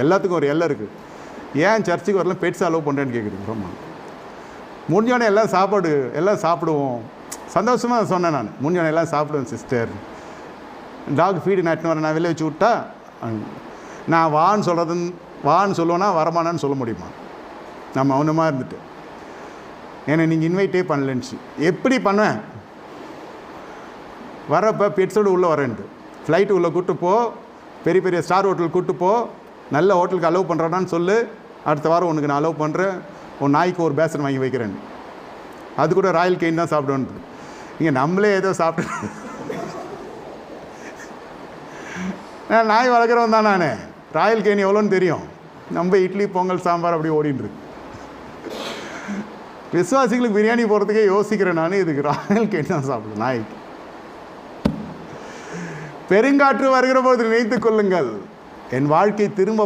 எல்லாத்துக்கும் ஒரு எல்லை இருக்குது. ஏன் சர்ச்சுக்கு வரலாம் பெட்ஸ் அலோவ் பண்ணுறேன்னு கேட்குறீங்க. ரொம்ப முடிஞ்சோடனே எல்லாம் சாப்பிடுவோம். சந்தோஷமாக சொன்னேன் நான், முடிஞ்சோடனே எல்லாம் சாப்பிடுவேன் சிஸ்டர். டாக் ஃபீடு நட்டுன்னு வரேன், நான் வெளில வச்சு விட்டா நான் வான்னு சொல்லுவேன்னா வரமானான்னு சொல்ல முடியுமா? நான் மௌனமாக இருந்துட்டு ஏன்னா நீங்கள் இன்வைட்டே பண்ணலன்னுச்சு. எப்படி பண்ணுவேன்? வரப்போ பெட்ஸோடு உள்ளே வரேன்ட்டு ஃப்ளைட்டு உள்ளே கூப்பிட்டு போ, பெரிய பெரிய ஸ்டார் ஹோட்டலுக்கு கூப்பிட்டு போ, நல்ல ஹோட்டலுக்கு அலோவ் பண்ணுறான்னு சொல்லு, அடுத்த வாரம் உனக்கு நான் அலோவ் பண்ணுறேன், உன் நாய்க்கு ஒரு பேசன் வாங்கி வைக்கிறேன், அது கூட ராயல் கெயின் தான் சாப்பிடுவேன்ட்டு. இங்கே நம்மளே ஏதோ சாப்பிட்டு நாய் வளர்க்குறவன் தான் நான். ராயல் கெயின் எவ்வளோன்னு தெரியும். நம்ம இட்லி பொங்கல் சாம்பார் அப்படி ஓடின்னு விசுவாசிகளுக்கு பிரியாணி போகிறதுக்கே யோசிக்கிறேன் நான். இதுக்கு ராயல் கெயின் தான் சாப்பிடுவேன் நாய்க்கு. பெருங்காற்று வருகிற போது நினைத்துக் கொள்ளுங்கள், என் வாழ்க்கை திரும்ப